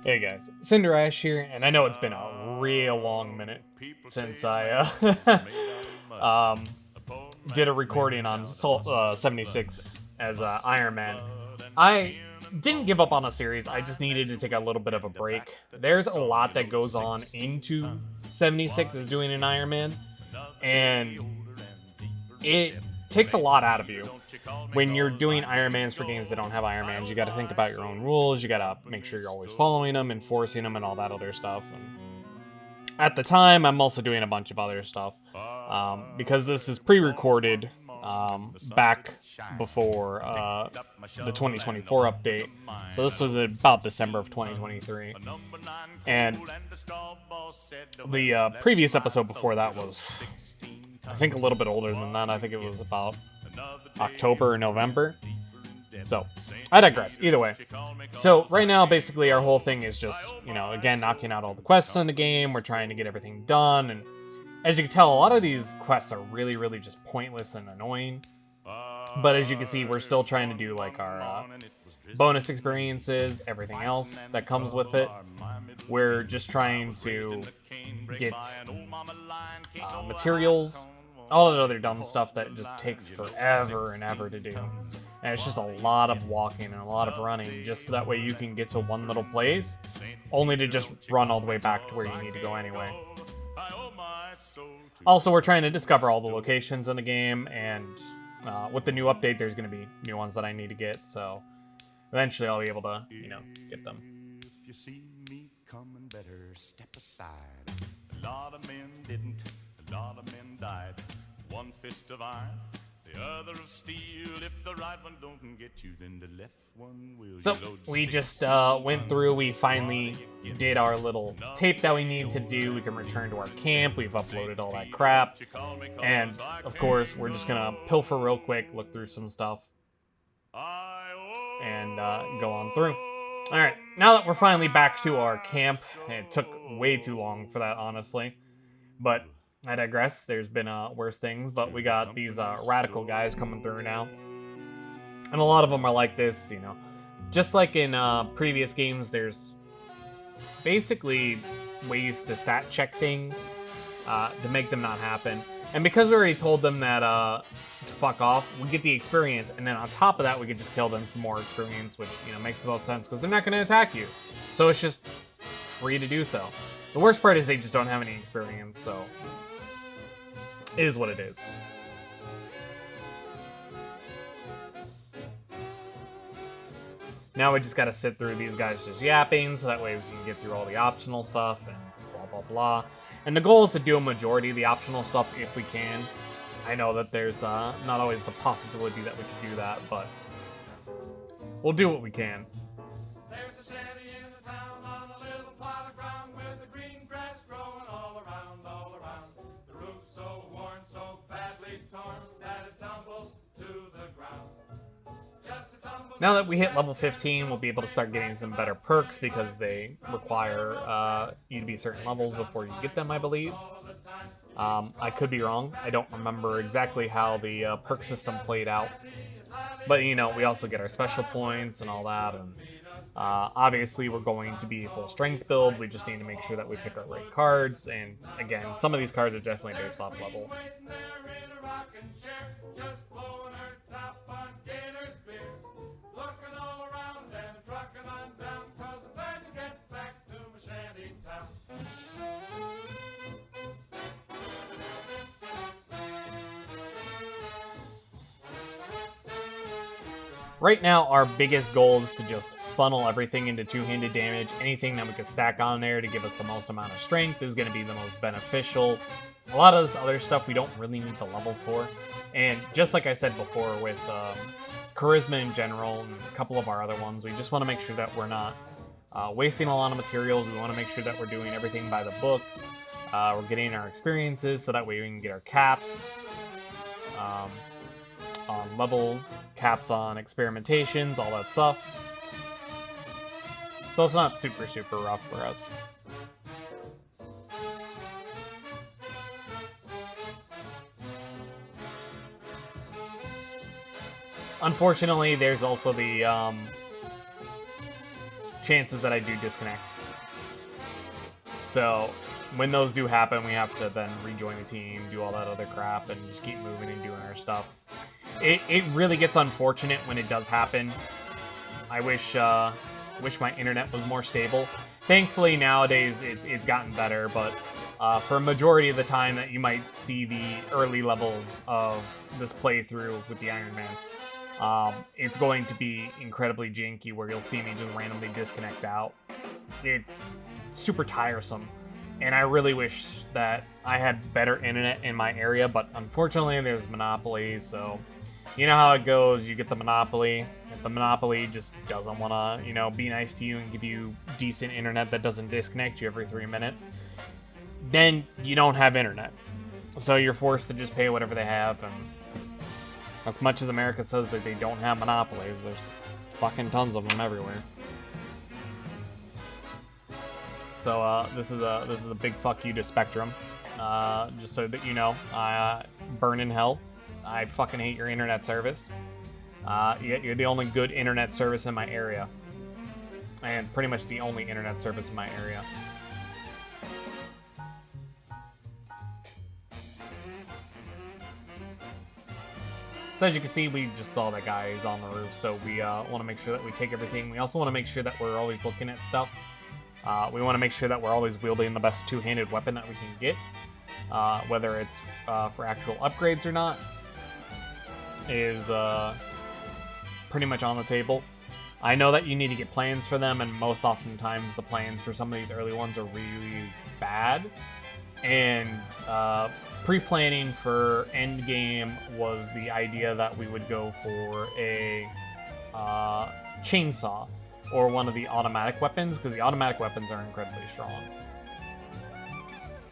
Hey guys, Cinder Ash here, and I know it's been a real long minute since I um, did a recording on 76 as Iron Man. I didn't give up on a series, I just needed to take a little bit of a break. There's a lot that goes on into 76 as doing an Iron Man, and it takes a lot out of you. When you're doing Ironmans for games that don't have Ironmans, you got to think about your own rules. You got to make sure you're always following them, enforcing them, and all that other stuff. And at the time, I'm also doing a bunch of other stuff because this is pre-recorded back before the 2024 update. So this was about December of 2023, and the previous episode before that was, I think, a little bit older than that. I think it was about October or November. So, I digress. Either way. So, right now, basically, our whole thing is just, again, knocking out all the quests in the game. We're trying to get everything done. And as you can tell, a lot of these quests are really, really just pointless and annoying. But as you can see, we're still trying to do, like, our bonus experiences, everything else that comes with it. We're just trying to get materials, all that other dumb stuff that just takes forever and ever to do. And it's just a lot of walking and a lot of running, just so that way you can get to one little place, only to just run all the way back to where you need to go anyway. Also, we're trying to discover all the locations in the game, and with the new update, there's going to be new ones that I need to get, so eventually I'll be able to, get them. If you see me coming, better step aside. A lot of men didn't, a lot of men died. One fist of iron, the other of steel. If the right one don't get you, then the left one will. So we just went through. We finally did our little tape that we need to do. We can return to our camp. We've uploaded all that crap, and of course, we're just gonna pilfer real quick, look through some stuff, and go on through. All right, now that we're finally back to our camp, it took way too long for that, honestly, but I digress. There's been worse things, but we got these radical guys coming through now. And a lot of them are like this, Just like in previous games, there's basically ways to stat check things to make them not happen. And because we already told them that to fuck off, we get the experience. And then on top of that, we could just kill them for more experience, which, makes the most sense because they're not going to attack you. So it's just free to do so. The worst part is they just don't have any experience, so it is what it is. Now we just gotta sit through these guys just yapping, so that way we can get through all the optional stuff and blah blah blah. And the goal is to do a majority of the optional stuff if we can. I know that there's not always the possibility that we can do that, but we'll do what we can. There's a shanty in the town on a little plot of ground with the green grass growing all around, all around. The roof's so worn, so badly torn that it tumbles to the ground. Just a tumble. Now that we hit level 15, we'll be able to start getting some better perks because they require you to be certain levels before you get them, I believe. I could be wrong. I don't remember exactly how the perk system played out. But, we also get our special points and all that, and obviously we're going to be a full strength build. We just need to make sure that we pick our right cards, and again, some of these cards are definitely based off level. Right now, our biggest goal is to just funnel everything into two-handed damage. Anything that we can stack on there to give us the most amount of strength is going to be the most beneficial. A lot of this other stuff we don't really need the levels for. And just like I said before with Charisma in general and a couple of our other ones, we just want to make sure that we're not wasting a lot of materials. We want to make sure that we're doing everything by the book. We're getting our experiences so that way we can get our caps on levels, caps on experimentations, all that stuff. So it's not super rough for us. unfortunately, there's also the chances that I do disconnect. So when those do happen, we have to then rejoin the team, do all that other crap, and just keep moving and doing our stuff. It really gets unfortunate when it does happen. I wish my internet was more stable. Thankfully, nowadays it's gotten better, but for a majority of the time that you might see the early levels of this playthrough with the Iron Man, it's going to be incredibly janky, where you'll see me just randomly disconnect out. It's super tiresome, and I really wish that I had better internet in my area, but unfortunately there's monopolies, so you know how it goes. You get the monopoly. If the monopoly just doesn't want to, you know, be nice to you and give you decent internet that doesn't disconnect you every 3 minutes, then you don't have internet. So you're forced to just pay whatever they have, and as much as America says that they don't have monopolies, there's fucking tons of them everywhere. So this is a big fuck you to Spectrum. Just so that you know, burn in hell. I fucking hate your internet service. You're the only good internet service in my area, and pretty much the only internet service in my area. So as you can see, we just saw that guy is on the roof, so we want to make sure that we take everything. We also want to make sure that we're always looking at stuff. We want to make sure that we're always wielding the best two-handed weapon that we can get, whether it's for actual upgrades or not, is pretty much on the table. I know that you need to get plans for them, and most oftentimes the plans for some of these early ones are really bad. And pre-planning for endgame was the idea that we would go for a chainsaw or one of the automatic weapons, because the automatic weapons are incredibly strong.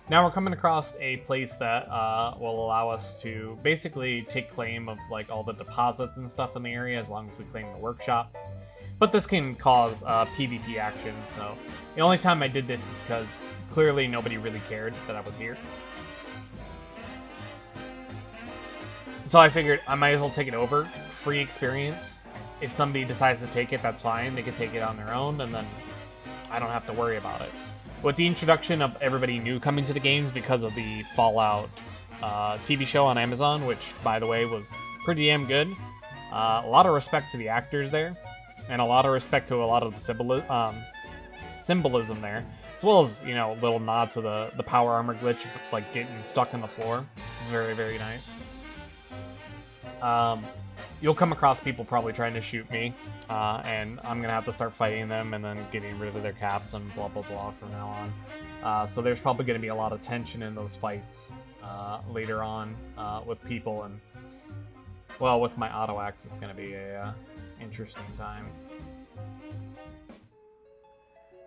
Now we're coming across a place that will allow us to basically take claim of like all the deposits and stuff in the area, as long as we claim the workshop. But this can cause PvP action, so the only time I did this is because clearly nobody really cared that I was here. So I figured I might as well take it over. Free experience. If somebody decides to take it, that's fine. They can take it on their own, and then I don't have to worry about it. With the introduction of everybody new coming to the games because of the Fallout TV show on Amazon, which, by the way, was pretty damn good. A lot of respect to the actors there, and a lot of respect to a lot of the symbolism there, as well as, you know, a little nod to the power armor glitch, like getting stuck in the floor. Very, very nice. You'll come across people probably trying to shoot me, and I'm going to have to start fighting them and then getting rid of their caps and blah, blah, blah from now on. So there's probably going to be a lot of tension in those fights later on with people, and, well, with my auto axe, it's going to be a interesting time.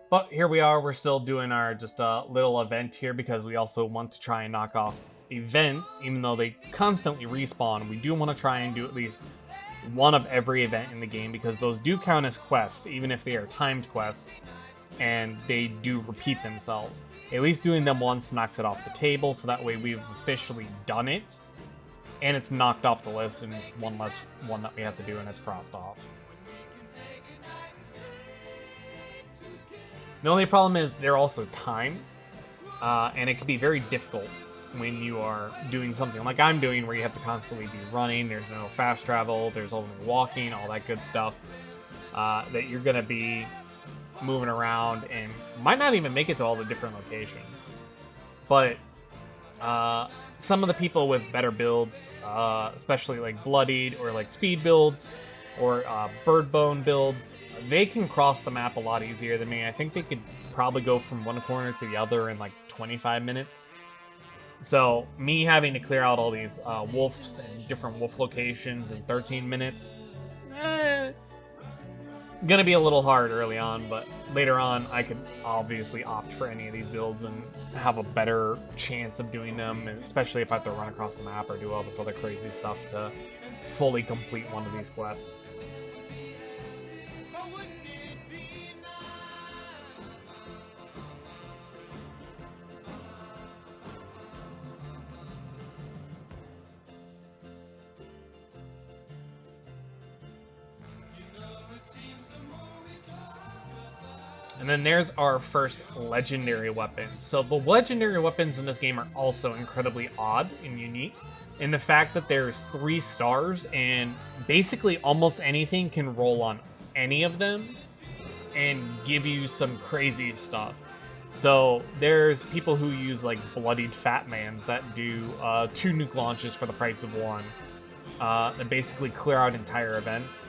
But here we are, we're still doing our just little event here because we also want to try and knock off events, even though they constantly respawn. We do want to try and do at least one of every event in the game, because those do count as quests, even if they are timed quests, and they do repeat themselves. At least doing them once knocks it off the table, so that way we've officially done it, and it's knocked off the list, and it's one less one that we have to do, and it's crossed off. The only problem is they're also timed, and it can be very difficult when you are doing something like I'm doing, where you have to constantly be running, there's no fast travel, there's only walking, all that good stuff, that you're going to be moving around and might not even make it to all the different locations. But some of the people with better builds, especially like bloodied or like speed builds or bird bone builds, they can cross the map a lot easier than me. I think they could probably go from one corner to the other in like 25 minutes. So me having to clear out all these wolves and different wolf locations in 13 minutes, gonna be a little hard early on, but later on I could obviously opt for any of these builds and have a better chance of doing them, especially if I have to run across the map or do all this other crazy stuff to fully complete one of these quests. And then there's our first legendary weapon. So the legendary weapons in this game are also incredibly odd and unique in the fact that there's 3 stars and basically almost anything can roll on any of them and give you some crazy stuff. So there's people who use like bloodied fat mans that do 2 nuke launches for the price of 1. That basically clear out entire events.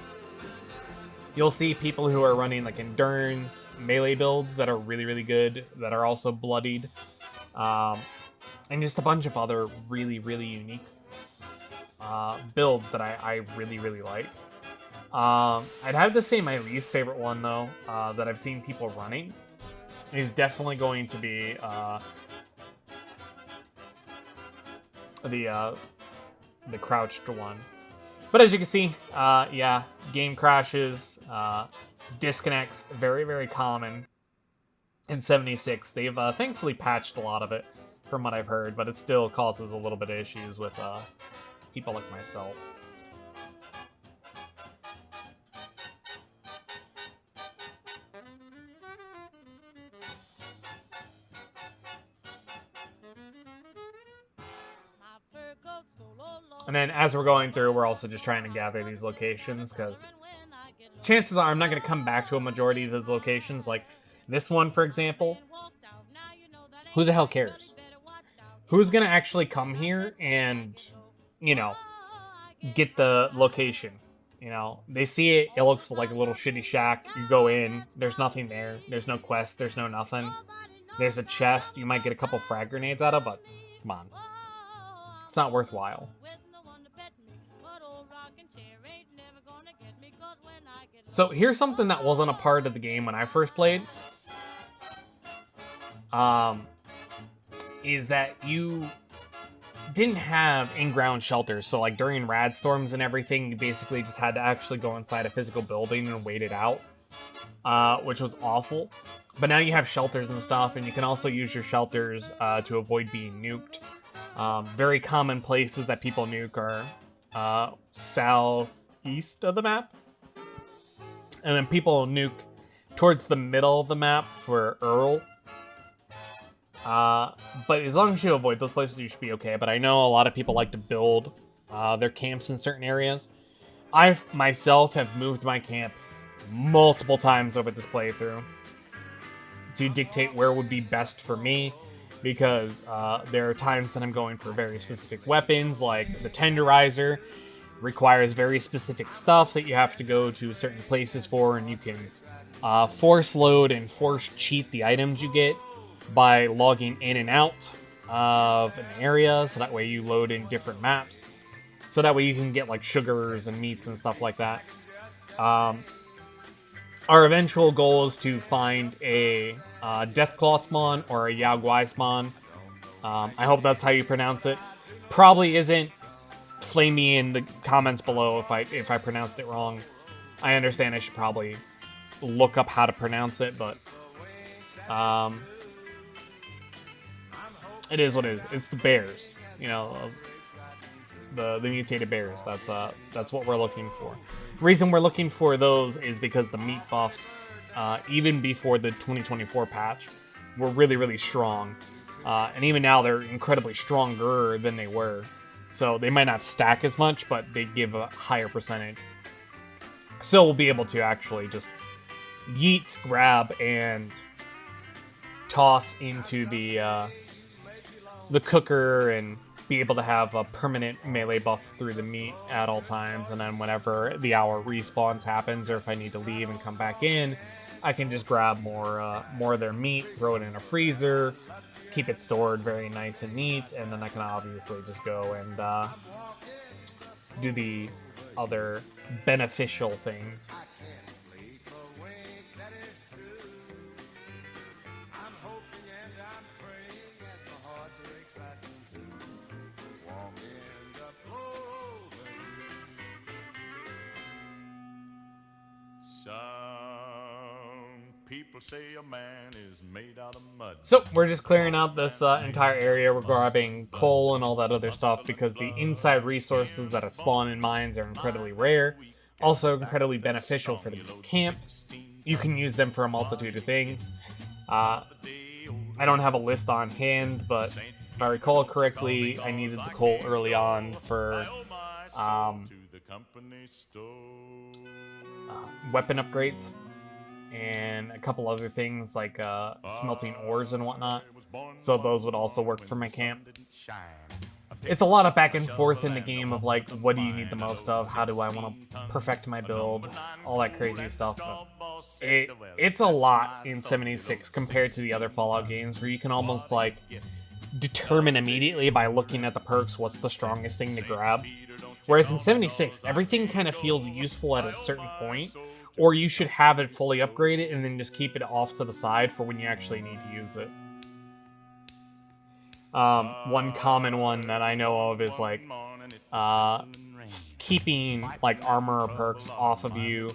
You'll see people who are running like endurance, melee builds that are really, really good, that are also bloodied. And just a bunch of other really, really unique builds that I really, really like. I'd have to say my least favorite one, though, that I've seen people running is definitely going to be the crouched one. But as you can see, yeah, game crashes, disconnects, very, very common in 76. They've thankfully patched a lot of it from what I've heard, but it still causes a little bit of issues with people like myself. And then as we're going through, we're also just trying to gather these locations, because chances are I'm not going to come back to a majority of these locations. Like this one, for example, who the hell cares? Who's going to actually come here and, you know, get the location? You know, they see it, it looks like a little shitty shack. You go in, there's nothing there. There's no quest, there's no nothing. There's a chest you might get a couple frag grenades out of, but come on. It's not worthwhile. So here's something that wasn't a part of the game when I first played. Is that you didn't have in-ground shelters. So like during rad storms and everything, you basically just had to actually go inside a physical building and wait it out, which was awful. But now you have shelters and stuff, and you can also use your shelters to avoid being nuked. Very common places that people nuke are southeast of the map. And then people nuke towards the middle of the map for Earl. But as long as you avoid those places, you should be okay. But I know a lot of people like to build their camps in certain areas. I myself have moved my camp multiple times over this playthrough to dictate where would be best for me. Because there are times that I'm going for very specific weapons, like the Tenderizer requires very specific stuff that you have to go to certain places for, and you can force load and force cheat the items you get by logging in and out of an area, so that way you load in different maps, so that way you can get like sugars and meats and stuff like that. Our eventual goal is to find a Deathclaw spawn or a Yao Guai spawn. I hope that's how you pronounce it. Probably isn't. Flame me in the comments below if I pronounced it wrong. I understand I should probably look up how to pronounce it, but it is what it is. It's the bears, you know, the mutated bears. That's what we're looking for. The reason we're looking for those is because the meat buffs, even before the 2024 patch, were really, really strong. And even now, they're incredibly stronger than they were. So they might not stack as much, but they give a higher percentage. So we'll be able to actually just yeet, grab, and toss into the cooker and be able to have a permanent melee buff through the meat at all times. And then whenever the hour respawns happens, or if I need to leave and come back in, I can just grab more of their meat, throw it in a freezer, keep it stored very nice and neat, and then I can obviously just go and do the other beneficial things. People say a man is made out of mud. So we're just clearing out this entire area. We're grabbing coal and all that other stuff because the inside resources that spawn in mines are incredibly rare. Also incredibly beneficial for the camp. you can use them for a multitude of things. I don't have a list on hand, but if I recall correctly, I needed the coal early on for weapon upgrades and a couple other things like smelting ores and whatnot. So those would also work for my camp. It's a lot of back and forth in the game of like, what do you need the most of? How do I want to perfect my build? All that crazy stuff. But it's a lot in 76 compared to the other Fallout games where you can almost like determine immediately by looking at the perks what's the strongest thing to grab. Whereas in 76, everything kind of feels useful at a certain point, or you should have it fully upgraded and then just keep it off to the side for when you actually need to use it. One common one that I know of is like keeping like armor perks off of you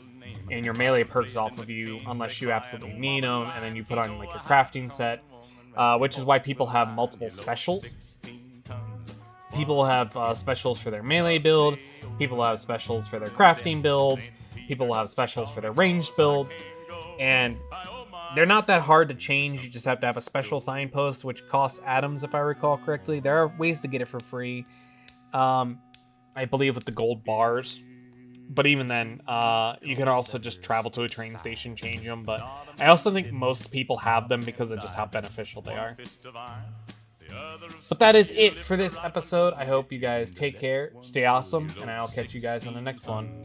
and your melee perks off of you unless you absolutely need them, and then you put on like your crafting set, which is why people have multiple specials. People have specials for their melee build, people have specials for their crafting builds, people have specials for their ranged builds, and they're not that hard to change. You just have to have a special signpost, which costs atoms, if I recall correctly. There are ways to get it for free, I believe with the gold bars. But even then, you can also just travel to a train station, change them. But I also think most people have them because of just how beneficial they are. But that is it for this episode. I hope you guys take care, stay awesome, and I'll catch you guys on the next one.